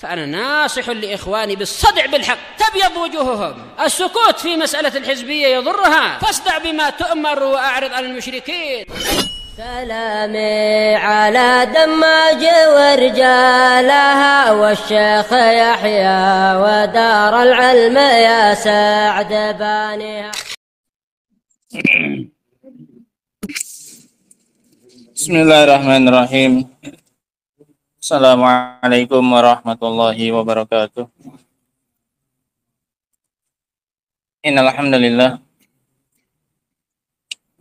فأنا ناصح لإخواني بالصدع بالحق. تبيض وجوههم، السكوت في مسألة الحزبية يضرها، فاصدع بما تؤمر وأعرض عن المشركين. سلامي على دماج ورجالها والشيخ يحيى ودار العلم يا سعد بانيها. Bismillahirrahmanirrahim. Assalamualaikum warahmatullahi wabarakatuh. Innal hamdalillah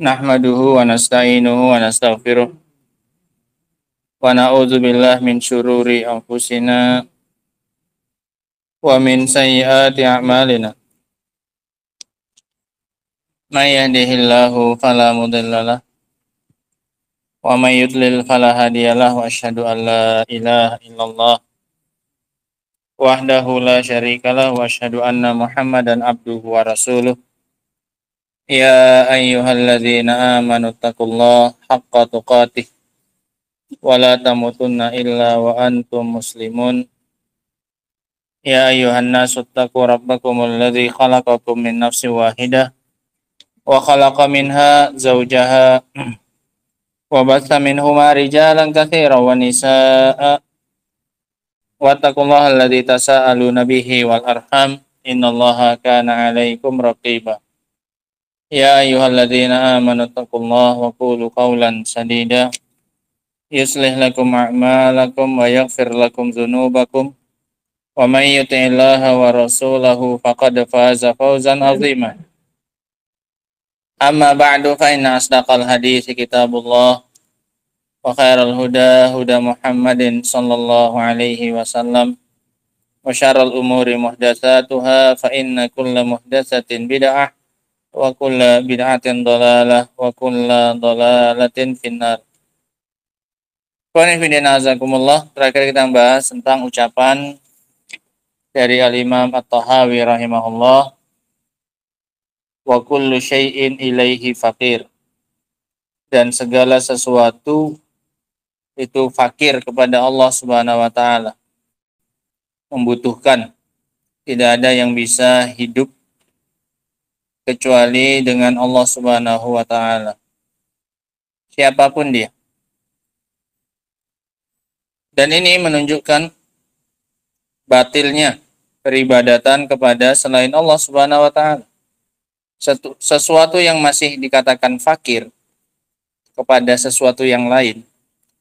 nahmaduhu wa nasta'inuhu wa nastaghfiruh wa na'udzu billahi min syururi anfusina wa min sayyiati a'malina. May yahdihillahu fala mudhillalah wa may yudlil fala hadiyalah wa asyhadu an la ilaha illallah wahdahu la syarikalah wa asyhadu anna Muhammadan abduhu wa rasuluh. Ya ayyuhalladzina amanu taqullaha haqqa tuqatih wa la tamutunna illa wa antum muslimun. Ya ayyuhan nasu taqu rabbakumul ladzi khalaqakum min nafsin wahidah wa khalaqa minha zawjaha wa batha minhuma rijalan katsiran wa nisaa'a wattaqullaha alladzi tasaaluna bihi wal arham innallaha kana 'alaikum raqiba. Ya ayyuhalladzina amanu taqullaha wa qulu qawlan sadida yuslih lakum a'malakum wa yaghfir lakum dzunubakum wa may yuti'illaha wa rasulahu faqad faza fawzan 'azima. Amma ba'du fa inna asdaqal hadits kitabullah wa khairal huda huda Muhammadin sallallahu alaihi wasallam wa syarrul umuri muhdatsatuha fa inna kulla muhdatsatin bid'ah wa kulla bid'atin dhalalah wa kulla dhalalatin finnar. Qul inna azakumullah. Terakhir kita bahas tentang ucapan dari Al-Imam At-Tahawi rahimahullah, wa kullu syai'in ilaihi faqir, dan segala sesuatu itu fakir kepada Allah Subhanahu wa taala, membutuhkan. Tidak ada yang bisa hidup kecuali dengan Allah Subhanahu wa taala, siapapun dia. Dan ini menunjukkan batilnya peribadatan kepada selain Allah Subhanahu wa taala. Sesuatu yang masih dikatakan fakir kepada sesuatu yang lain,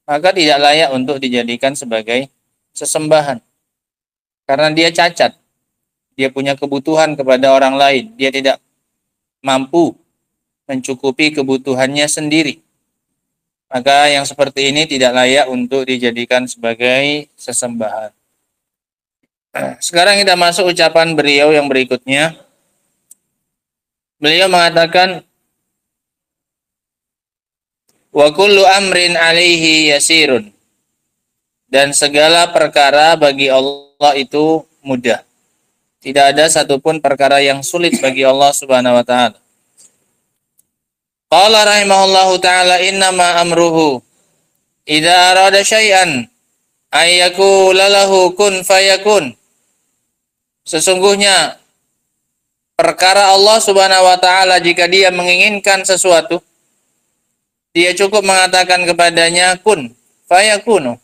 maka tidak layak untuk dijadikan sebagai sesembahan. Karena dia cacat, dia punya kebutuhan kepada orang lain, dia tidak mampu mencukupi kebutuhannya sendiri. Maka yang seperti ini tidak layak untuk dijadikan sebagai sesembahan. Sekarang kita masuk ucapan beliau yang berikutnya. Beliau mengatakan, wa kullu amrin alaihi yasirun, dan segala perkara bagi Allah itu mudah. Tidak ada satupun perkara yang sulit bagi Allah Subhanahu wa taala. Qala rahimahullahu taala, innama amruhu idza arada syai'an ay yaqula lahu kun fayakun. Sesungguhnya perkara Allah Subhanahu wa taala, jika dia menginginkan sesuatu, dia cukup mengatakan kepadanya kun fayakunu.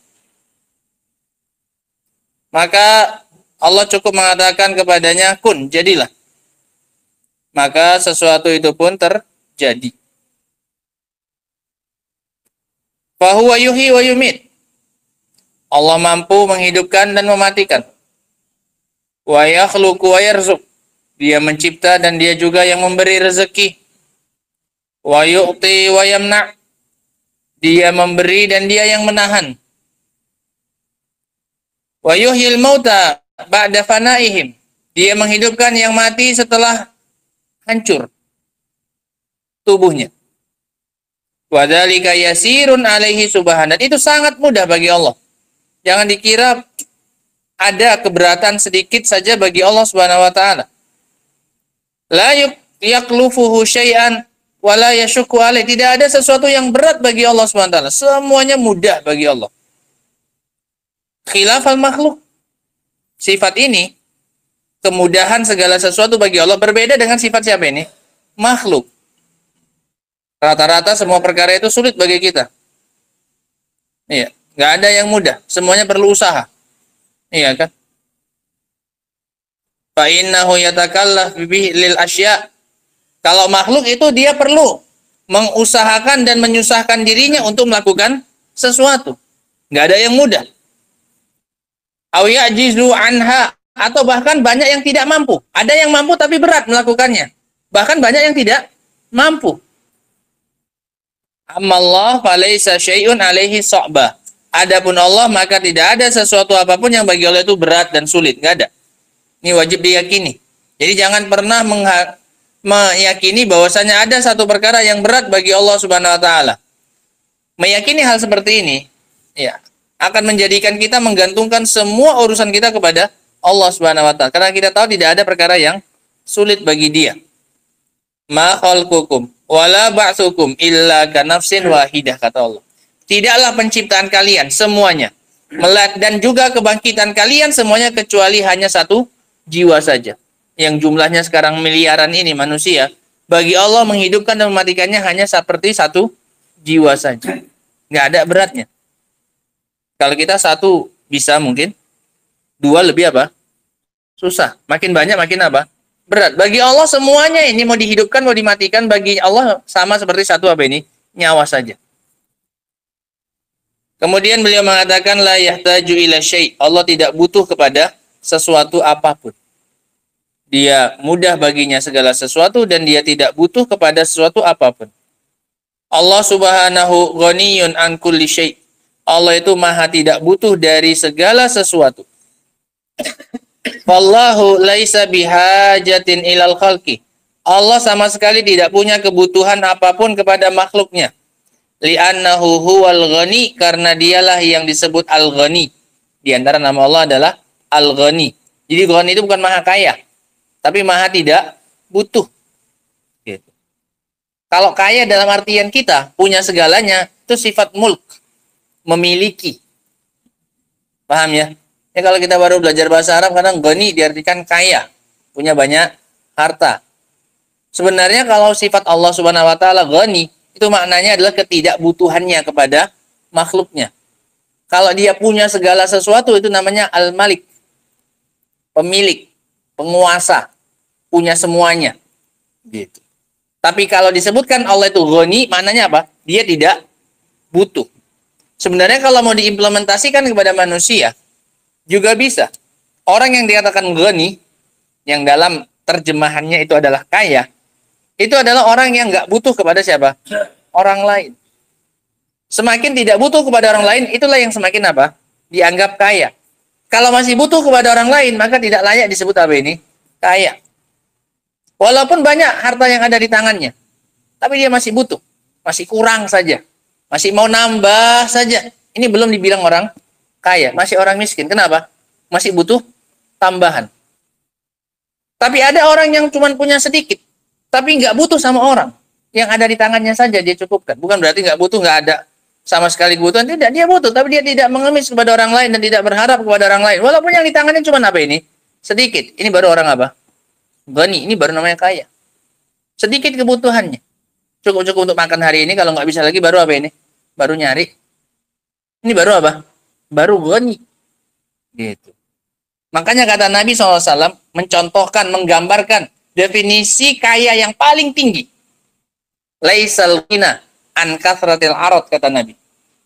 Maka Allah cukup mengatakan kepadanya kun, jadilah. Maka sesuatu itu pun terjadi. Fahuwa yuhyi wa yumit. Allah mampu menghidupkan dan mematikan. Wa yakhluqu wa yarzuq. Dia mencipta dan dia juga yang memberi rezeki. Wa yu'ti wa yamna'. Dia memberi dan dia yang menahan. Wa yuhyil mauta ba'da fanaihim. Dia menghidupkan yang mati setelah hancur tubuhnya. Wa dzalika yasirun alaihi subhanahu. Itu sangat mudah bagi Allah. Jangan dikira ada keberatan sedikit saja bagi Allah Subhanahu wa taala. La yaklufuhu syai'an wa la yashukku alaih. Tidak ada sesuatu yang berat bagi Allah Subhanahu wa taala. Semuanya mudah bagi Allah. Khilafal makhluk. Sifat ini, kemudahan segala sesuatu bagi Allah berbeda dengan sifat siapa ini? Makhluk. Rata-rata semua perkara itu sulit bagi kita. Iya, nggak ada yang mudah. Semuanya perlu usaha. Iya kan? Fa innahu yatakallaf bihi lil asya. Kalau makhluk itu dia perlu mengusahakan dan menyusahkan dirinya untuk melakukan sesuatu. Nggak ada yang mudah. Aw ya'jizu anha, atau bahkan banyak yang tidak mampu. Ada yang mampu tapi berat melakukannya. Bahkan banyak yang tidak mampu. Amallah falaysa syai'un alaihi sa'bah. Adapun Allah maka tidak ada sesuatu apapun yang bagi Allah itu berat dan sulit. Nggak ada. Ini wajib diyakini. Jadi jangan pernah meyakini bahwasanya ada satu perkara yang berat bagi Allah Subhanahu wa taala. Meyakini hal seperti ini, ya, akan menjadikan kita menggantungkan semua urusan kita kepada Allah Subhanahu wa taala. Karena kita tahu tidak ada perkara yang sulit bagi Dia. Ma khalqukum wala ba'tsukum illa kanafsin wahidah, kata Allah. Tidaklah penciptaan kalian semuanya dan juga kebangkitan kalian semuanya kecuali hanya satu jiwa saja. Yang jumlahnya sekarang miliaran ini manusia, bagi Allah menghidupkan dan mematikannya hanya seperti satu jiwa saja. Nggak ada beratnya. Kalau kita satu bisa mungkin, dua lebih apa? Susah. Makin banyak makin apa? Berat. Bagi Allah semuanya ini mau dihidupkan, mau dimatikan, bagi Allah sama seperti satu apa ini? Nyawa saja. Kemudian beliau mengatakan la yahtaju ila syai'. Allah tidak butuh kepada sesuatu apapun. Dia mudah baginya segala sesuatu dan dia tidak butuh kepada sesuatu apapun. Allah Subhanahu ghaniyun an kulli syai'. Allah itu maha tidak butuh dari segala sesuatu. Wallahu laisa bihajatin ilal khalqi. Allah sama sekali tidak punya kebutuhan apapun kepada makhluknya. Li'annahu huwal ghani, karena dialah yang disebut al-ghani. Di antara nama Allah adalah al-ghani. Jadi ghani itu bukan maha kaya, tapi maha tidak butuh. Gitu. Kalau kaya dalam artian kita punya segalanya, itu sifat mulk, memiliki. Paham ya? Ya kalau kita baru belajar bahasa Arab, kadang ghani diartikan kaya, punya banyak harta. Sebenarnya kalau sifat Allah Subhanahu wa taala ghani, itu maknanya adalah ketidakbutuhannya kepada makhluknya. Kalau dia punya segala sesuatu, itu namanya al-malik, pemilik, penguasa, punya semuanya. Gitu. Tapi kalau disebutkan Allah itu ghani, maknanya apa? Dia tidak butuh. Sebenarnya kalau mau diimplementasikan kepada manusia, juga bisa. Orang yang dikatakan ghani, yang dalam terjemahannya itu adalah kaya, itu adalah orang yang nggak butuh kepada siapa? Orang lain. Semakin tidak butuh kepada orang lain, itulah yang semakin apa? Dianggap kaya. Kalau masih butuh kepada orang lain, maka tidak layak disebut apa ini? Kaya. Walaupun banyak harta yang ada di tangannya, tapi dia masih butuh. Masih kurang saja. Masih mau nambah saja. Ini belum dibilang orang kaya, masih orang miskin. Kenapa? Masih butuh tambahan. Tapi ada orang yang cuma punya sedikit, tapi nggak butuh sama orang. Yang ada di tangannya saja dia cukupkan. Bukan berarti nggak butuh, nggak ada sama sekali kebutuhan. Tidak, dia butuh, tapi dia tidak mengemis kepada orang lain dan tidak berharap kepada orang lain. Walaupun yang di tangannya cuma apa ini? Sedikit. Ini baru orang apa? Ghani. Ini baru namanya kaya. Sedikit kebutuhannya. Cukup-cukup untuk makan hari ini. Kalau nggak bisa lagi, baru apa ini? Baru nyari. Ini baru apa? Baru ghani. Gitu. Makanya kata Nabi SAW mencontohkan, menggambarkan definisi kaya yang paling tinggi. Laisal ghina an kathratil arad, kata Nabi.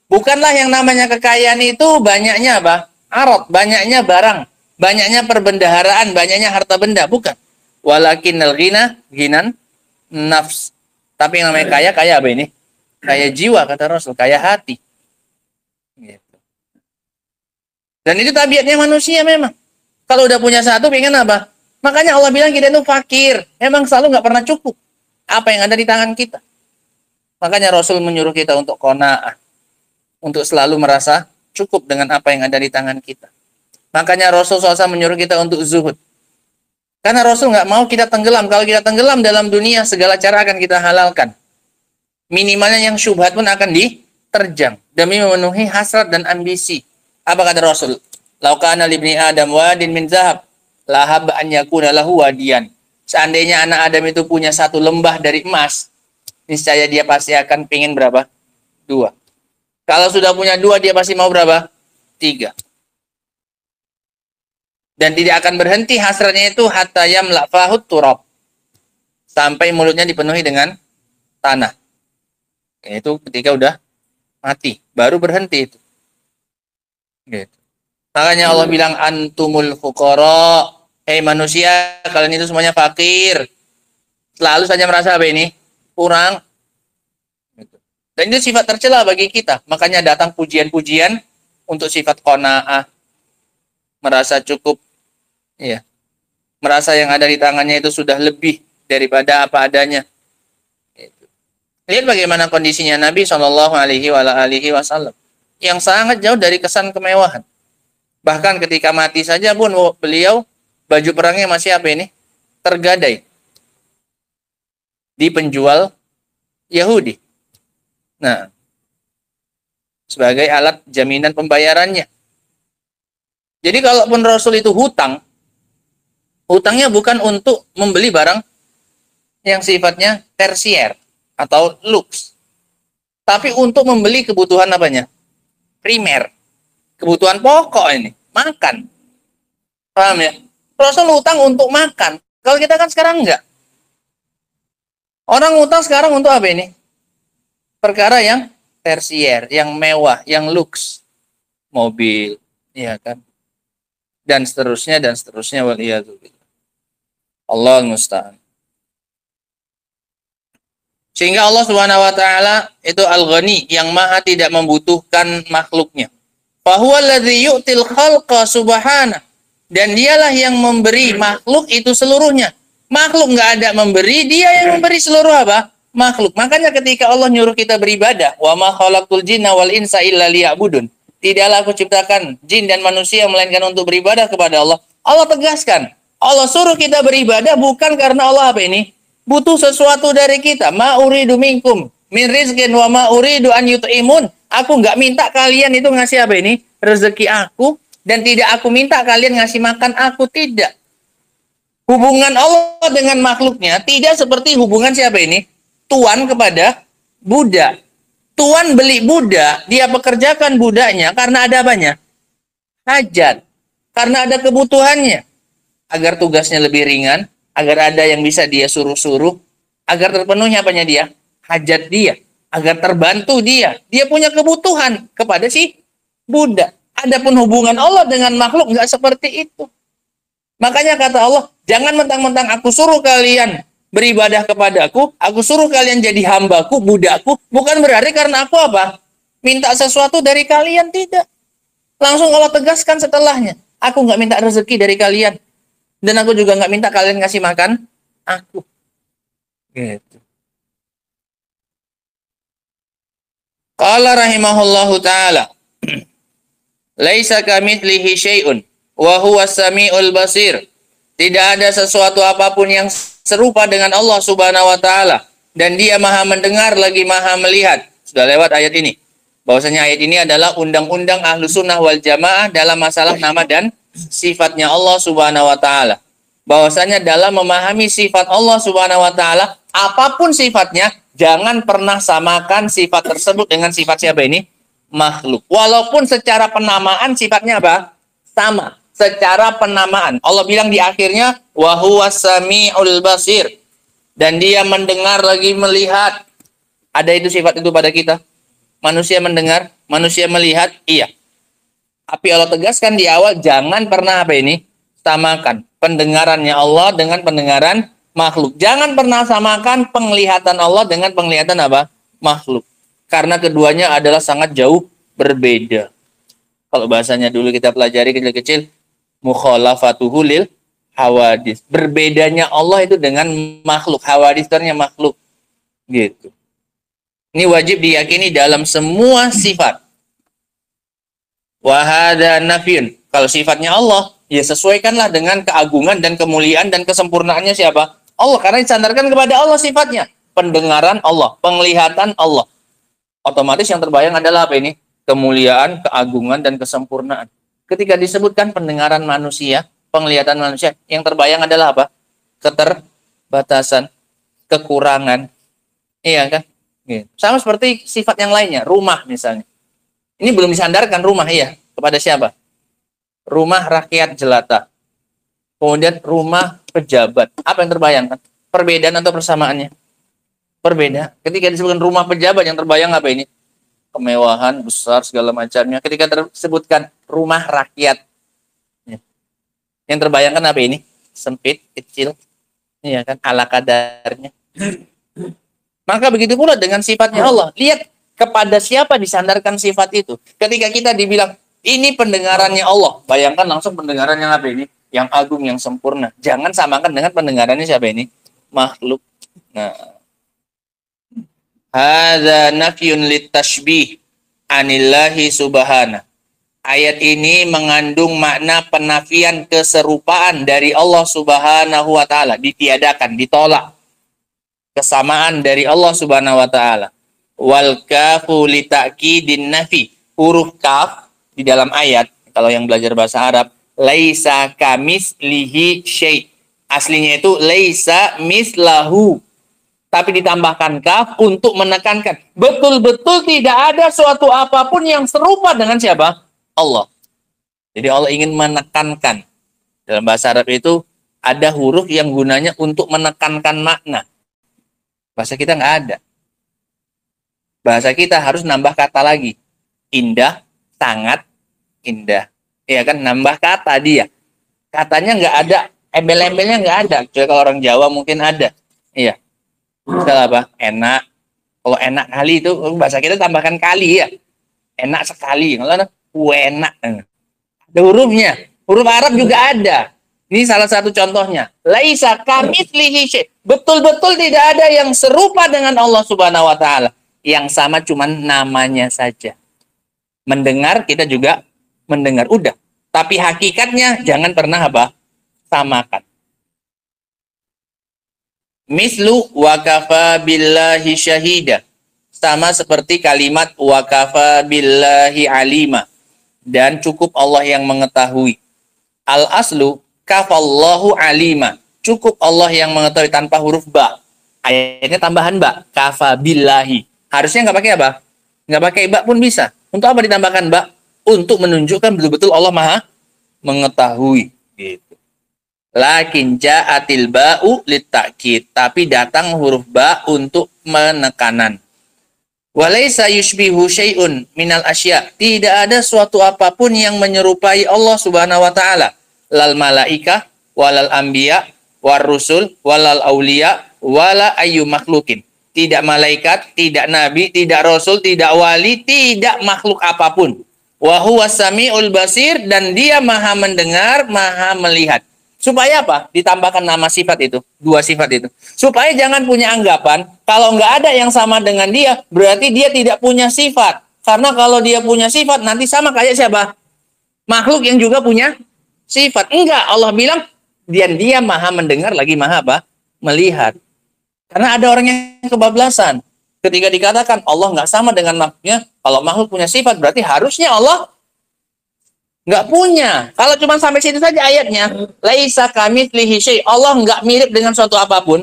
Bukanlah yang namanya kekayaan itu banyaknya apa? Arad, banyaknya barang, banyaknya perbendaharaan, banyaknya harta benda, bukan. Walakinnal ghina ghinan nafs. Tapi yang namanya kaya, kaya apa ini? Kaya jiwa, kata Rasul, kaya hati. Gitu. Dan itu tabiatnya manusia memang. Kalau udah punya satu, pengen apa? Makanya Allah bilang kita itu fakir. Emang selalu nggak pernah cukup. Apa yang ada di tangan kita. Makanya Rasul menyuruh kita untuk qanaah. Untuk selalu merasa cukup dengan apa yang ada di tangan kita. Makanya Rasul SAW menyuruh kita untuk zuhud. Karena Rasul nggak mau kita tenggelam. Kalau kita tenggelam dalam dunia, segala cara akan kita halalkan. Minimalnya yang syubhat pun akan diterjang. Demi memenuhi hasrat dan ambisi. Apa kata Rasul? Lau kana li ibni Adam wadin min zahab, lahab an yakuna lahu wadiyan. Seandainya anak Adam itu punya satu lembah dari emas, niscaya dia pasti akan pingin berapa? 2. Kalau sudah punya 2, dia pasti mau berapa? 3. Dan tidak akan berhenti hasratnya itu hatta yamla fahut turab, sampai mulutnya dipenuhi dengan tanah. Itu ketika udah mati, baru berhenti itu. Gitu. Makanya Allah bilang antumul fuqara, hei manusia, kalian itu semuanya fakir. Selalu saja merasa apa ini? Kurang. Gitu. Dan itu sifat tercela bagi kita. Makanya datang pujian-pujian untuk sifat qanaah, merasa cukup, ya. Merasa yang ada di tangannya itu sudah lebih daripada apa adanya. Gitu. Lihat bagaimana kondisinya Nabi Shallallahu Alaihi Wasallam yang sangat jauh dari kesan kemewahan. Bahkan ketika mati saja pun beliau baju perangnya masih apa ini? Tergadai di penjual Yahudi. Nah, sebagai alat jaminan pembayarannya. Jadi kalaupun Rasul itu hutangnya bukan untuk membeli barang yang sifatnya tersier atau luks, tapi untuk membeli kebutuhan apanya? Primer. Kebutuhan pokok ini, makan. Paham ya? Rasul utang untuk makan. Kalau kita kan sekarang enggak. Orang utang sekarang untuk apa ini? Perkara yang tersier, yang mewah, yang luks. Mobil, ya kan? Dan seterusnya, waliyadzubillah. Allah musta'an. Sehingga Allah Subhanahu wa taala itu Al-Ghani, yang maha tidak membutuhkan makhluknya. Fahuwa alladzi yu'til khalqa subhana, dan dialah yang memberi makhluk itu seluruhnya. Makhluk nggak ada memberi, dia yang memberi seluruh apa? Makhluk. Makanya ketika Allah nyuruh kita beribadah, wa ma khalaqtul jinna wal insa illa liya'budun. Tidaklah aku ciptakan jin dan manusia melainkan untuk beribadah kepada Allah. Allah tegaskan, Allah suruh kita beribadah bukan karena Allah apa ini? Butuh sesuatu dari kita. Ma uridu minkum min rizqin wa ma uridu an yut'imun. Aku nggak minta kalian itu ngasih apa ini? Rezeki aku. Dan tidak aku minta kalian ngasih makan aku. Tidak. Hubungan Allah dengan makhluknya tidak seperti hubungan siapa ini? Tuan kepada budak. Tuan beli budak, dia pekerjakan budaknya karena ada apanya? Hajat. Karena ada kebutuhannya. Agar tugasnya lebih ringan. Agar ada yang bisa dia suruh-suruh. Agar terpenuhi apanya dia? Hajat dia. Agar terbantu dia. Dia punya kebutuhan kepada si budak. Adapun hubungan Allah dengan makhluk nggak seperti itu. Makanya kata Allah, jangan mentang-mentang aku suruh kalian beribadah kepadaku, aku suruh kalian jadi hambaku, budakku, bukan berarti karena aku apa? Minta sesuatu dari kalian, tidak. Langsung Allah tegaskan setelahnya, aku nggak minta rezeki dari kalian. Dan aku juga nggak minta kalian ngasih makan aku. Gitu. Qala rahimahullahu ta'ala, laisa kamitslihi syai'un wa huwa as-sami'ul basir. Tidak ada sesuatu apapun yang serupa dengan Allah Subhanahu wa taala, dan Dia Maha mendengar lagi Maha melihat. Sudah lewat ayat ini. Bahwasanya ayat ini adalah undang-undang Ahlus Sunnah wal Jamaah dalam masalah nama dan sifatnya Allah Subhanahu wa taala. Bahwasanya dalam memahami sifat Allah Subhanahu wa taala, apapun sifatnya, jangan pernah samakan sifat tersebut dengan sifat siapa ini? Makhluk. Walaupun secara penamaan sifatnya apa? Sama. Secara penamaan. Allah bilang di akhirnya, wa huwas sami'ul basir. Dan Dia mendengar lagi melihat. Ada itu sifat itu pada kita? Manusia mendengar, manusia melihat, iya. Tapi Allah tegaskan di awal, jangan pernah apa ini? Samakan pendengarannya Allah dengan pendengaran makhluk. Jangan pernah samakan penglihatan Allah dengan penglihatan apa? Makhluk. Karena keduanya adalah sangat jauh berbeda. Kalau bahasanya dulu kita pelajari kecil-kecil, mukhalafatuhu lil hawadis. Berbedanya Allah itu dengan makhluk. Hawadis itu artinya makhluk. Gitu. Ini wajib diyakini dalam semua sifat. Wa hadza nafyun. Kalau sifatnya Allah, ya sesuaikanlah dengan keagungan dan kemuliaan dan kesempurnaannya siapa? Allah, karena disandarkan kepada Allah sifatnya. Pendengaran Allah, penglihatan Allah. Otomatis yang terbayang adalah apa ini? Kemuliaan, keagungan, dan kesempurnaan. Ketika disebutkan pendengaran manusia, penglihatan manusia, yang terbayang adalah apa? Keterbatasan, kekurangan. Iya kan? Gitu. Sama seperti sifat yang lainnya, rumah misalnya. Ini belum disandarkan rumah, iya. Kepada siapa? Rumah rakyat jelata. Kemudian rumah pejabat. Apa yang terbayangkan? Perbedaan atau persamaannya? Perbedaan. Ketika disebutkan rumah pejabat, yang terbayang apa ini? Kemewahan, besar, segala macamnya. Ketika tersebutkan rumah rakyat, yang terbayangkan apa ini? Sempit, kecil. Iya kan? Ala kadarnya. Maka begitu pula dengan sifatnya Allah. Lihat kepada siapa disandarkan sifat itu. Ketika kita dibilang, ini pendengarannya Allah. Bayangkan langsung pendengarannya apa ini? Yang agung, yang sempurna. Jangan samakan dengan pendengarannya siapa ini? Makhluk. Nah. Hadza nafyun litashbih anillahi subhana. Ayat ini mengandung makna penafian keserupaan dari Allah Subhanahu wa taala, ditiadakan, ditolak. Kesamaan dari Allah Subhanahu wa taala. Wal kafu li ta'kidin nafi. Huruf kaf di dalam ayat, kalau yang belajar bahasa Arab, laisa kamislihi syai'. Aslinya itu laisa mislahu. Tapi ditambahkan kaf untuk menekankan betul-betul tidak ada suatu apapun yang serupa dengan siapa? Allah. Jadi Allah ingin menekankan. Dalam bahasa Arab itu ada huruf yang gunanya untuk menekankan makna. Bahasa kita nggak ada. Bahasa kita harus nambah kata lagi. Indah, sangat indah. Iya kan, nambah kata dia. Katanya nggak ada, embel-embelnya nggak ada. Kecuali kalau orang Jawa mungkin ada. Iya. Misalnya apa? Enak. Kalau enak kali itu, bahasa kita tambahkan kali ya. Enak sekali. Kalau enak. Ada hurufnya. Huruf Arab juga ada. Ini salah satu contohnya. Laisa kamitslihi syai'. Betul-betul tidak ada yang serupa dengan Allah Subhanahu wa taala. Yang sama cuman namanya saja. Mendengar kita juga mendengar. Udah. Tapi hakikatnya jangan pernah apa? Samakan. Mislu wa kafa billahi syahida. Sama seperti kalimat wa kafa billahi alima. Dan cukup Allah yang mengetahui. Al-aslu kafallahu alima. Cukup Allah yang mengetahui tanpa huruf ba. Ayatnya tambahan ba. Kafa billahi. Harusnya nggak pakai apa? Nggak pakai ba pun bisa. Untuk apa ditambahkan ba? Untuk menunjukkan betul-betul Allah maha mengetahui. Gitu. Lakin ja'atil ba'u litakid. Tapi datang huruf ba untuk menekanan. Walaysa yushbihu syai'un minal asya. Tidak ada suatu apapun yang menyerupai Allah Subhanahu wa taala. Lal malaika walal anbiya war rusul walal auliya wala ayyu makhlukin. Tidak malaikat, tidak nabi, tidak rasul, tidak wali, tidak makhluk apapun. Wa huwas samiul basir, dan dia maha mendengar, maha melihat. Supaya apa? Ditambahkan nama sifat itu, dua sifat itu. Supaya jangan punya anggapan, kalau nggak ada yang sama dengan dia, berarti dia tidak punya sifat. Karena kalau dia punya sifat, nanti sama kayak siapa? Makhluk yang juga punya sifat. Enggak, Allah bilang, dia maha mendengar, lagi maha apa? Melihat. Karena ada orang yang kebablasan. Ketika dikatakan Allah nggak sama dengan makhluknya, kalau makhluk punya sifat, berarti harusnya Allah nggak punya. Kalau cuma sampai situ saja ayatnya, laisa kamitslihi syai', Allah nggak mirip dengan suatu apapun.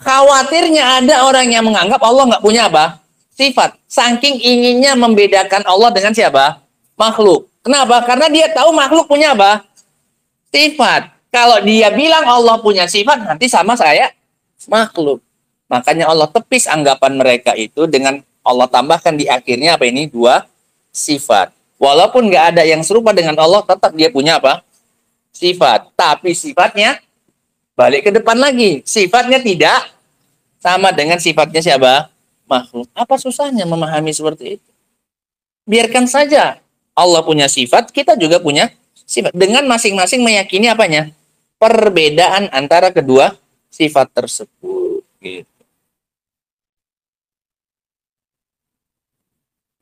Khawatirnya ada orang yang menganggap Allah nggak punya apa? Sifat. Saking inginnya membedakan Allah dengan siapa? Makhluk. Kenapa? Karena dia tahu makhluk punya apa? Sifat. Kalau dia bilang Allah punya sifat, nanti sama saya makhluk. Makanya Allah tepis anggapan mereka itu dengan Allah tambahkan di akhirnya apa ini? Dua sifat. Walaupun nggak ada yang serupa dengan Allah, tetap dia punya apa? Sifat. Tapi sifatnya balik ke depan lagi. Sifatnya tidak sama dengan sifatnya siapa? Makhluk. Apa susahnya memahami seperti itu? Biarkan saja. Allah punya sifat, kita juga punya sifat. Dengan masing-masing meyakini apanya? Perbedaan antara kedua sifat tersebut. Gitu.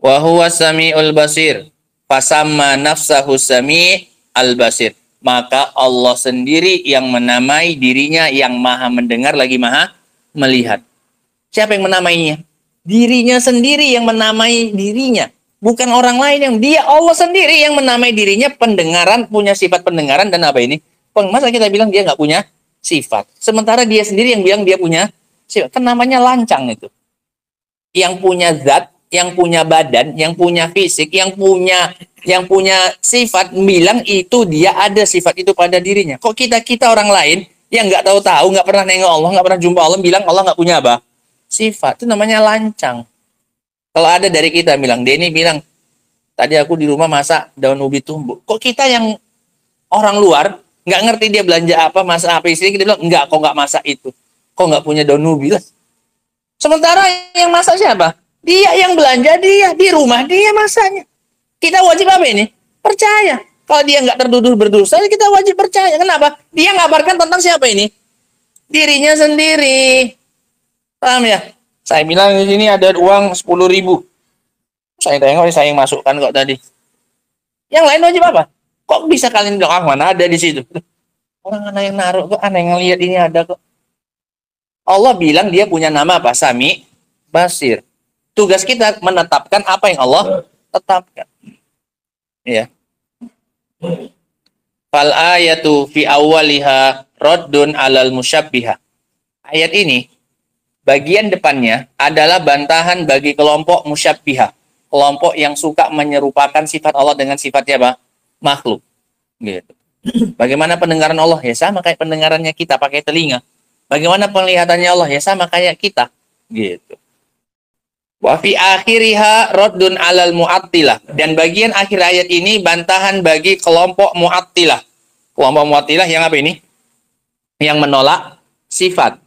Wa huwa samiul basir. Fasamma nafsahu sami' al-basir. Maka Allah sendiri yang menamai dirinya yang maha mendengar lagi maha melihat. Siapa yang menamainya? Dirinya sendiri yang menamai dirinya. Bukan orang lain yang dia, Allah sendiri yang menamai dirinya pendengaran, punya sifat pendengaran dan apa ini? Masa kita bilang dia nggak punya sifat. Sementara dia sendiri yang bilang dia punya sifat. Kan namanya lancang itu. Yang punya zat, yang punya badan, yang punya fisik, yang punya sifat bilang itu dia ada sifat itu pada dirinya. Kok kita orang lain yang nggak tahu, nggak pernah nengok Allah, nggak pernah jumpa Allah, bilang Allah nggak punya apa? Sifat. Itu namanya lancang. Kalau ada dari kita bilang, Denny bilang, tadi aku di rumah masak daun ubi tumbuk. Kok kita yang orang luar, nggak ngerti dia belanja apa, masak apa istri, kita bilang, enggak, kok nggak masak itu. Kok nggak punya daun ubi lah. Sementara yang masak siapa? Dia yang belanja, dia. Di rumah dia masaknya. Kita wajib apa ini? Percaya. Kalau dia nggak tertuduh berdosa, kita wajib percaya. Kenapa? Dia ngabarkan tentang siapa ini? Dirinya sendiri. Paham ya? Saya bilang di sini ada uang 10.000. Saya tengok, saya yang masukkan kok tadi. Yang lain wajib apa? Kok bisa kalian bilang, mana ada di situ? Orang anak yang naruh kok, aneh yang lihat ini ada kok. Allah bilang dia punya nama apa? Sami, Basir. Tugas kita menetapkan apa yang Allah tetapkan. Ya. Fal ayatu fi awwaliha raddun alal musyabbiha. Ayat ini bagian depannya adalah bantahan bagi kelompok musyabbihah, kelompok yang suka menyerupakan sifat Allah dengan sifatnya apa? Makhluk. Gitu. Bagaimana pendengaran Allah? Ya sama kayak pendengarannya kita pakai telinga. Bagaimana penglihatannya Allah? Ya sama kayak kita. Gitu. Wa fi akhiriha raddun alal mu'attilah. Dan bagian akhir ayat ini bantahan bagi kelompok mu'attilah. Kelompok mu'attilah yang apa ini? Yang menolak sifat.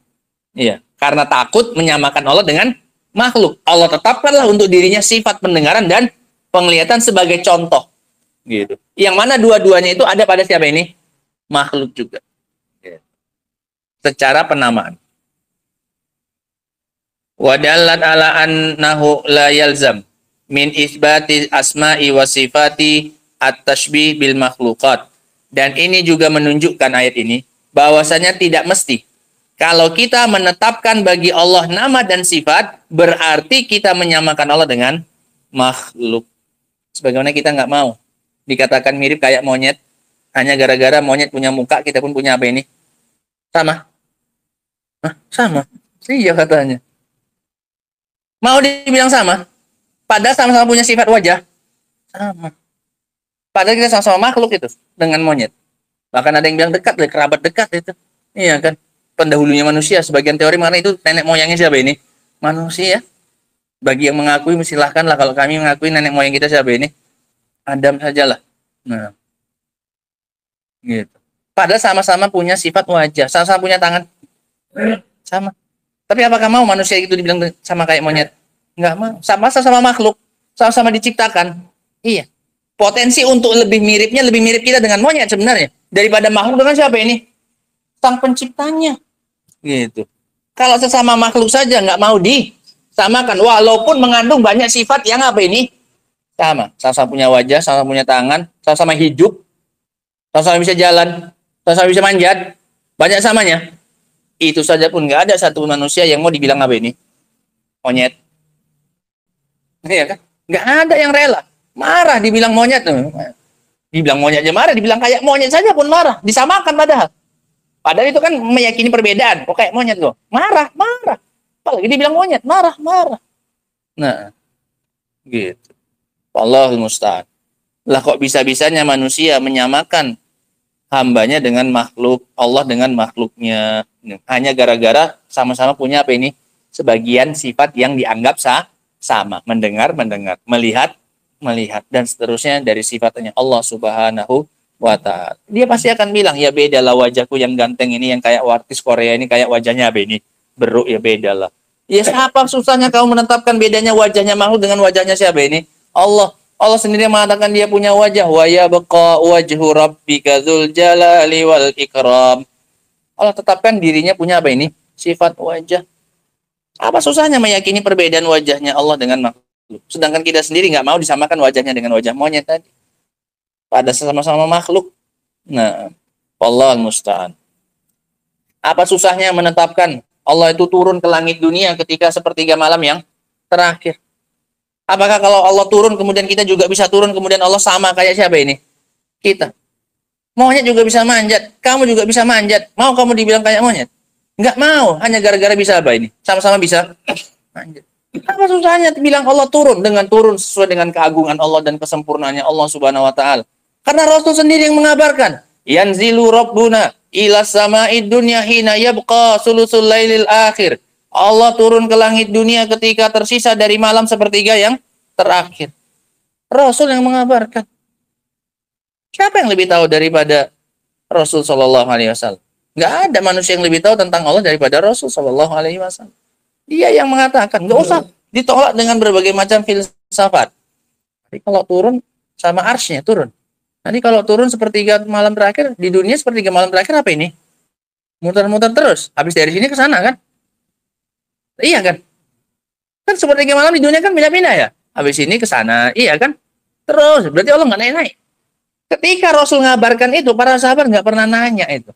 Iya. Karena takut menyamakan Allah dengan makhluk. Allah tetapkanlah untuk dirinya sifat pendengaran dan penglihatan sebagai contoh. Gitu. Yang mana dua-duanya itu ada pada siapa ini? Makhluk juga. Gitu. Secara penamaan. Wadallat ala annahu la yalzam min isbati asma'i wa sifati at-tashbih bil makhluqat. Dan ini juga menunjukkan ayat ini bahwasanya tidak mesti kalau kita menetapkan bagi Allah nama dan sifat, berarti kita menyamakan Allah dengan makhluk. Sebagaimana kita nggak mau dikatakan mirip kayak monyet, hanya gara-gara monyet punya muka, kita pun punya apa ini? Sama. Hah? Sama? Iya katanya. Mau dibilang sama? Padahal sama-sama punya sifat wajah. Sama. Padahal kita sama-sama makhluk itu dengan monyet. Bahkan ada yang bilang dekat, kerabat dekat itu. Iya kan? Pendahulunya manusia, sebagian teori mana itu nenek moyangnya siapa ini? Manusia. Bagi yang mengakui silahkanlah, kalau kami mengakui nenek moyang kita siapa ini? Adam sajalah. Nah, gitu. Padahal sama-sama punya sifat wajah, sama-sama punya tangan, sama. Tapi apakah mau manusia itu dibilang sama kayak monyet? Enggak mau. Sama-sama makhluk, sama-sama diciptakan. Iya. Potensi untuk lebih mirip kita dengan monyet sebenarnya daripada makhluk dengan siapa ini? Sang penciptanya. Gitu. Kalau sesama makhluk saja nggak mau disamakan, walaupun mengandung banyak sifat yang apa ini? Sama-sama punya wajah, sama-sama punya tangan, sama-sama hidup, sama-sama bisa jalan, sama-sama bisa manjat, banyak samanya. Itu saja pun nggak ada satu manusia yang mau dibilang apa ini? Monyet. Iya kan? Nggak ada yang rela. Marah dibilang monyet. Dibilang monyet aja marah, dibilang kayak monyet saja pun marah. Disamakan padahal. Padahal itu kan meyakini perbedaan. Kok kayak monyet loh? Marah. Apalagi dibilang monyet, marah. Nah, gitu. Allahul musta'an. Lah kok bisa-bisanya manusia menyamakan hambanya dengan makhluk, Allah dengan makhluknya. Hanya gara-gara sama-sama punya apa ini? Sebagian sifat yang dianggap sama. Mendengar, melihat, dan seterusnya dari sifatnya Allah Subhanahu wa ta'ala. Dia pasti akan bilang, ya beda lah wajahku yang ganteng ini, yang kayak artis Korea ini, kayak wajahnya apa ini? Beruk, ya beda lah. Ya siapa susahnya kamu menetapkan bedanya wajahnya makhluk dengan wajahnya siapa ini? Allah. Allah sendiri mengatakan dia punya wajah. Wa yabqa wajhu rabbika dzul jalali wal ikram. Allah tetapkan dirinya punya apa ini? Sifat wajah. Apa susahnya meyakini perbedaan wajahnya Allah dengan makhluk? Sedangkan kita sendiri nggak mau disamakan wajahnya dengan wajah monyet tadi. Pada sama-sama makhluk. Nah, Allahul musta'an. Apa susahnya menetapkan Allah itu turun ke langit dunia ketika sepertiga malam yang terakhir? Apakah kalau Allah turun kemudian kita juga bisa turun kemudian Allah sama kayak siapa ini? Kita. Monyet juga bisa manjat, kamu juga bisa manjat. Mau kamu dibilang kayak monyet? Enggak mau, hanya gara-gara bisa apa ini? Sama-sama bisa manjat. Apa susahnya bilang Allah turun dengan turun sesuai dengan keagungan Allah dan kesempurnaannya Allah Subhanahu wa taala. Karena Rasul sendiri yang mengabarkan, yanzilu rabbuna ila sama'id dunya hina yabqa sulusul lailil akhir. Allah turun ke langit dunia ketika tersisa dari malam sepertiga yang terakhir. Rasul yang mengabarkan. Siapa yang lebih tahu daripada Rasul Shallallahu Alaihi Wasallam? Nggak ada manusia yang lebih tahu tentang Allah daripada Rasul Shallallahu Alaihi Wasallam. Dia yang mengatakan, nggak usah ditolak dengan berbagai macam filsafat. Jadi kalau turun sama arsnya turun. Nanti kalau turun sepertiga malam terakhir di dunia sepertiga malam terakhir apa ini? Muter-muter terus. Habis dari sini ke sana kan? Iya kan? Kan sepertiga malam di dunia kan pindah-pindah ya. Habis ini ke sana, iya kan? Terus berarti Allah nggak naik-naik. Ketika Rasul ngabarkan itu, para sahabat nggak pernah nanya itu.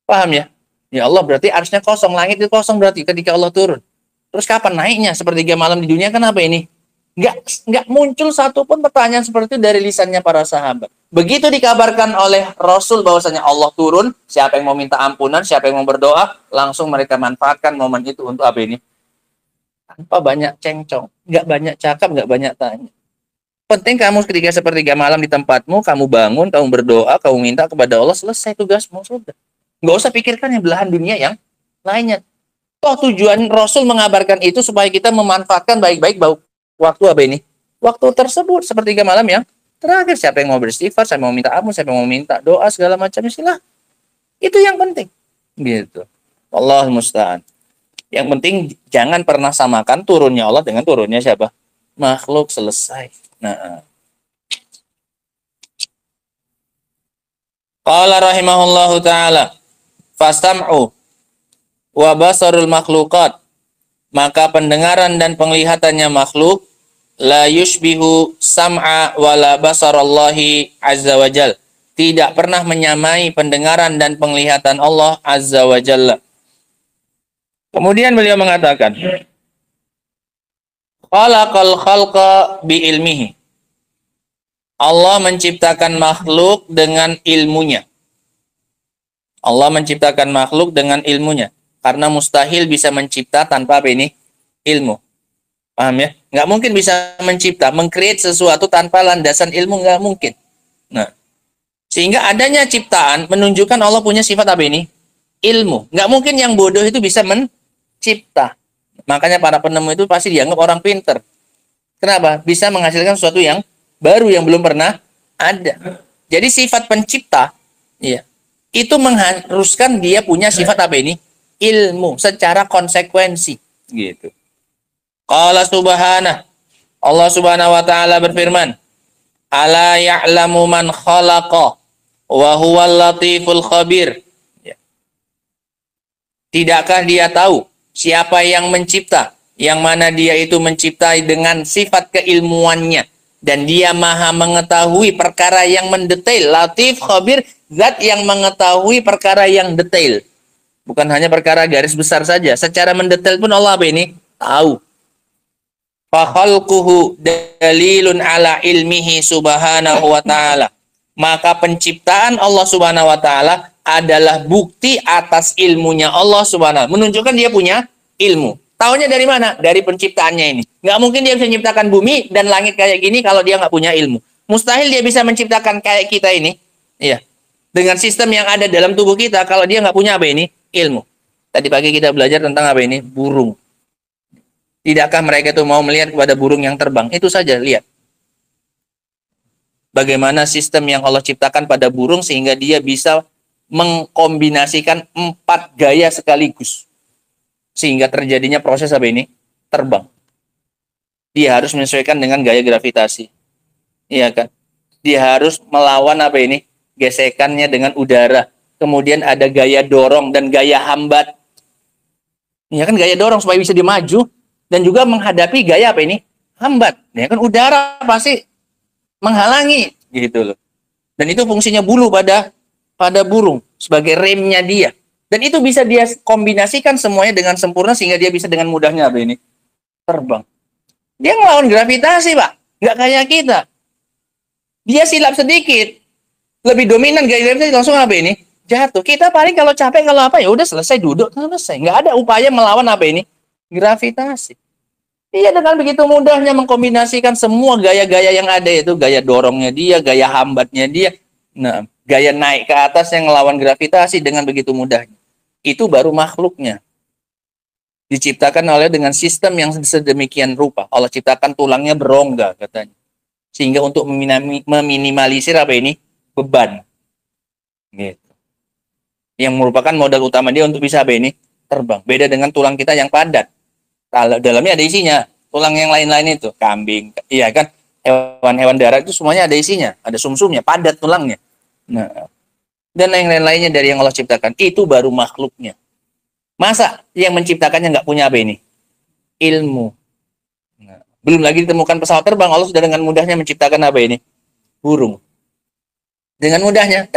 Paham ya? Ya Allah berarti arsnya kosong, langit itu kosong berarti ketika Allah turun. Terus kapan naiknya? Sepertiga malam di dunia kan apa ini? Nggak muncul satupun pertanyaan seperti itu dari lisannya para sahabat. Begitu dikabarkan oleh Rasul bahwasanya Allah turun, siapa yang mau minta ampunan, siapa yang mau berdoa, langsung mereka manfaatkan momen itu untuk apa ini? Tanpa banyak cengcong, nggak banyak cakap, nggak banyak tanya. Penting kamu ketika sepertiga malam di tempatmu, kamu bangun, kamu berdoa, kamu minta kepada Allah, selesai tugasmu, sudah. Nggak usah pikirkan yang belahan dunia yang lainnya. Toh tujuan Rasul mengabarkan itu supaya kita memanfaatkan baik-baik waktu apa ini? Waktu tersebut, sepertiga malam yang terakhir. Siapa yang mau beristighfar, siapa yang mau minta ampun, siapa yang mau minta doa, segala macam istilah. Itu yang penting. Gitu. Allah musta'an. Yang penting jangan pernah samakan turunnya Allah dengan turunnya siapa? Makhluk, selesai. Nah. Qala rahimahullahu ta'ala, fastam'u wa basarul makhluqat, maka pendengaran dan penglihatannya makhluk la yushbihu sam'a wala basarallahi azza wa jal, tidak pernah menyamai pendengaran dan penglihatan Allah azza wa jalla. Kemudian beliau mengatakan, khalaqal khalqa bi ilmihi, Allah menciptakan makhluk dengan ilmunya. Allah menciptakan makhluk dengan ilmunya. Karena mustahil bisa mencipta tanpa apa ini? Ilmu. Paham ya? Nggak mungkin bisa mencipta, mengcreate sesuatu tanpa landasan ilmu, nggak mungkin. Nah, sehingga adanya ciptaan menunjukkan Allah punya sifat apa ini? Ilmu. Nggak mungkin yang bodoh itu bisa mencipta. Makanya para penemu itu pasti dianggap orang pinter. Kenapa? Bisa menghasilkan sesuatu yang baru yang belum pernah ada. Jadi sifat pencipta, ya, itu mengharuskan dia punya sifat apa ini? Ilmu secara konsekuensi, gitu. Qala subhanahu, Allah Subhanahu wa taala berfirman, ala ya'lamu man khalaqa wa huwal latiful khabir. Ya. Tidakkah dia tahu siapa yang mencipta, yang mana dia itu mencipta dengan sifat keilmuannya, dan dia maha mengetahui perkara yang mendetail. Latif khabir, zat yang mengetahui perkara yang detail. Bukan hanya perkara garis besar saja. Secara mendetail pun Allah apa ini? Tahu. Fa khalquhu dalilun ala ilmihi subhanahu wa ta'ala. Maka penciptaan Allah Subhanahu wa ta'ala adalah bukti atas ilmunya Allah Subhanahu. Menunjukkan dia punya ilmu. Taunya dari mana? Dari penciptaannya ini. Nggak mungkin dia bisa menciptakan bumi dan langit kayak gini kalau dia nggak punya ilmu. Mustahil dia bisa menciptakan kayak kita ini. Iya. Dengan sistem yang ada dalam tubuh kita kalau dia nggak punya apa ini? Ilmu. Tadi pagi kita belajar tentang apa ini? Burung. Tidakkah mereka itu mau melihat kepada burung yang terbang? Itu saja, lihat. Bagaimana sistem yang Allah ciptakan pada burung sehingga dia bisa mengkombinasikan 4 gaya sekaligus. Sehingga terjadinya proses apa ini? Terbang. Dia harus menyesuaikan dengan gaya gravitasi. Iya kan? Dia harus melawan apa ini? Gesekannya dengan udara. Kemudian ada gaya dorong dan gaya hambat. Ya kan, gaya dorong supaya bisa dimaju dan juga menghadapi gaya apa ini? Hambat. Ya kan, udara pasti menghalangi gitu loh. Dan itu fungsinya bulu pada burung sebagai remnya dia. Dan itu bisa dia kombinasikan semuanya dengan sempurna sehingga dia bisa dengan mudahnya apa ini? Terbang. Dia ngelawan gravitasi, Pak. Nggak kayak kita. Dia silap sedikit, lebih dominan gaya gravitasi, langsung apa ini? Jatuh. Kita paling kalau capek, kalau apa, ya udah selesai, duduk, selesai. Nggak ada upaya melawan apa ini? Gravitasi. Dia dengan begitu mudahnya mengkombinasikan semua gaya-gaya yang ada, itu gaya dorongnya dia, gaya hambatnya dia. Nah, gaya naik ke atas yang melawan gravitasi dengan begitu mudahnya. Itu baru makhluknya. Diciptakan oleh dengan sistem yang sedemikian rupa. Allah ciptakan tulangnya berongga katanya. Sehingga untuk meminimalisir apa ini? Beban. Gitu. Yang merupakan modal utama dia untuk bisa apa ini? Terbang. Beda dengan tulang kita yang padat. Dalamnya ada isinya. Tulang yang lain-lain itu. Kambing. Iya kan? Hewan-hewan darat itu semuanya ada isinya. Ada sumsumnya. Padat tulangnya. Nah. Dan yang lain-lainnya dari yang Allah ciptakan. Itu baru makhluknya. Masa yang menciptakannya nggak punya apa ini? Ilmu. Nah, belum lagi ditemukan pesawat terbang, Allah sudah dengan mudahnya menciptakan apa ini? Burung. Dengan mudahnya.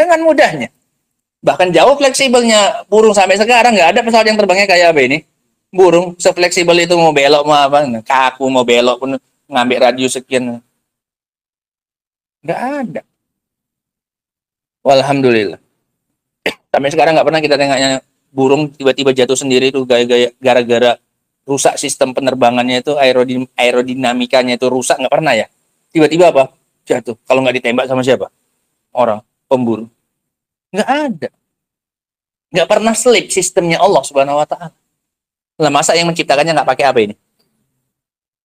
Bahkan jauh fleksibelnya burung sampai sekarang nggak ada pesawat yang terbangnya kayak apa ini? Burung. Sefleksibel itu mau belok mau apa? Kaku mau belok pun ngambil radius sekian. Nggak ada. Walhamdulillah. Sampai sekarang nggak pernah kita tengoknya burung tiba-tiba jatuh sendiri itu gara-gara rusak sistem penerbangannya itu, aerodinamikanya itu rusak, nggak pernah ya. Tiba-tiba apa? Jatuh. Kalau nggak ditembak sama siapa? Orang, pemburu. Nggak ada. Nggak pernah slip sistemnya Allah Subhanahu wa Ta'ala. Lah masa yang menciptakannya nggak pakai apa ini?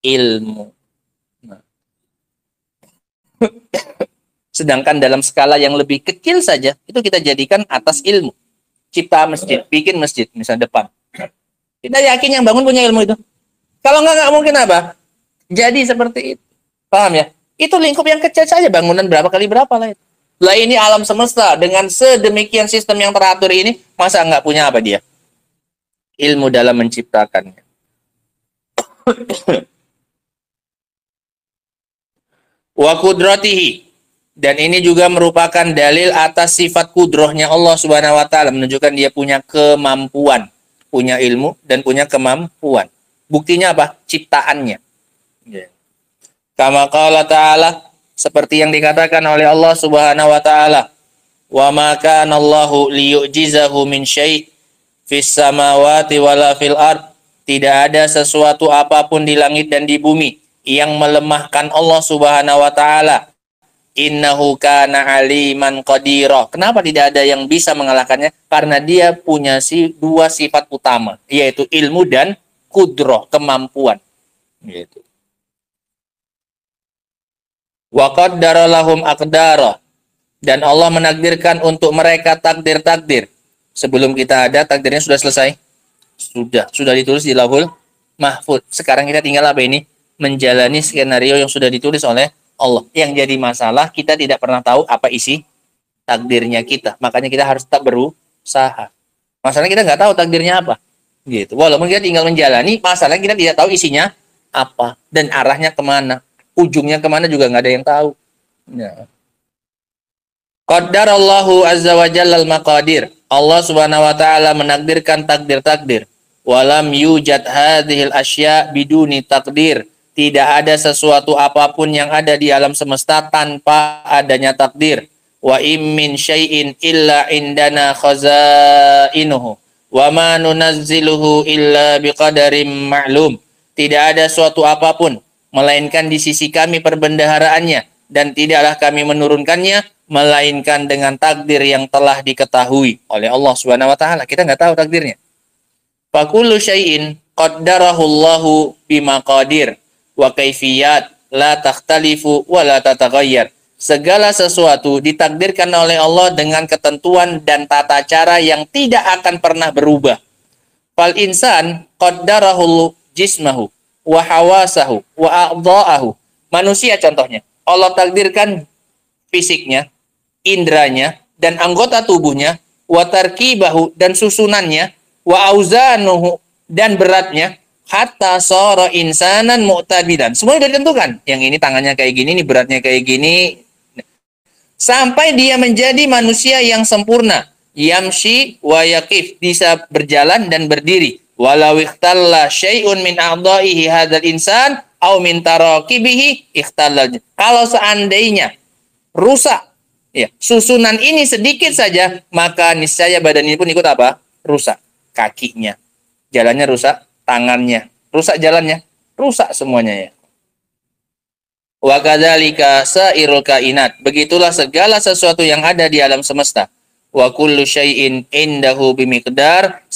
Ilmu. Nah. Sedangkan dalam skala yang lebih kecil saja, itu kita jadikan atas ilmu. Cipta masjid, bikin masjid, misalnya depan. Kita yakin yang bangun punya ilmu itu. Kalau nggak mungkin apa? Jadi seperti itu. Paham ya? Itu lingkup yang kecil saja, bangunan berapa kali berapa lah itu. Lah ini alam semesta dengan sedemikian sistem yang teratur ini, masa nggak punya apa dia? Ilmu dalam menciptakannya. Wa qudratihi. Dan ini juga merupakan dalil atas sifat kudrohnya Allah Subhanahu wa Ta'ala, menunjukkan dia punya kemampuan, punya ilmu dan punya kemampuan. Buktinya apa? Ciptaannya. Kama qala ta'ala, seperti yang dikatakan oleh Allah Subhanahu wa Ta'ala, wa ma kana Allahu liyu'jizahu min syai' fis samawati wala fil ard. Tidak ada sesuatu apapun di langit dan di bumi yang melemahkan Allah Subhanahu wa Ta'ala. Innahu kana aliman qadira. Kenapa tidak ada yang bisa mengalahkannya? Karena dia punya dua sifat utama, yaitu ilmu dan kudroh, kemampuan. Gitu. Wa qaddara lahum aqdara. Dan Allah menakdirkan untuk mereka takdir-takdir. Sebelum kita ada, takdirnya sudah selesai? Sudah ditulis di Lauhul Mahfuz. Sekarang kita tinggal apa ini? Menjalani skenario yang sudah ditulis oleh Allah. Yang jadi masalah, kita tidak pernah tahu apa isi takdirnya kita. Makanya kita harus tetap berusaha. Masalahnya kita nggak tahu takdirnya apa. Gitu. Walaupun kita tinggal menjalani, masalahnya kita tidak tahu isinya apa. Dan arahnya kemana. Ujungnya kemana juga nggak ada yang tahu. Ya. Qaddarallahu azza wa jalla al-maqadir. Allah Subhanahu wa Ta'ala menakdirkan takdir-takdir. Walam yujad hadhil asya biduni takdir. Tidak ada sesuatu apapun yang ada di alam semesta tanpa adanya takdir. Wa im min syai'in illa indana khazainuhu. Wa ma nunazziluhu illa biqadarim ma'lum. Tidak ada suatu apapun melainkan di sisi kami perbendaharaannya, dan tidaklah kami menurunkannya melainkan dengan takdir yang telah diketahui oleh Allah Subhanahu wa Ta'ala. Kita nggak tahu takdirnya. Fa kullu syai'in qaddarahu Allahu bimaqadir wa kaifiyat la takhtalifu wa la tataghayyar. Segala sesuatu ditakdirkan oleh Allah dengan ketentuan dan tata cara yang tidak akan pernah berubah. Fal insan qaddarahu jismahu wa hawasahu wa a'dha'ahu. Manusia contohnya, Allah takdirkan fisiknya, indranya dan anggota tubuhnya, wa tarkibahu dan susunannya, wa auzanuhu dan beratnya, hatta sara insanan mu'tabidan. Semua sudah ditentukan. Yang ini tangannya kayak gini, ini beratnya kayak gini. Sampai dia menjadi manusia yang sempurna. Yamshi wa yaqif, bisa berjalan dan berdiri. Walau ikhtalla syai'un min a'dha'ihi hadzal insan au min tarakibihi ikhtalal. Kalau seandainya rusak ya, susunan ini sedikit saja, maka niscaya badan ini pun ikut apa? Rusak. Kakinya, jalannya rusak, tangannya, rusak jalannya, rusak semuanya ya. Wa kadzalika sairul kainat. Begitulah segala sesuatu yang ada di alam semesta. Wa kullu syai'in indahu bimiqdar.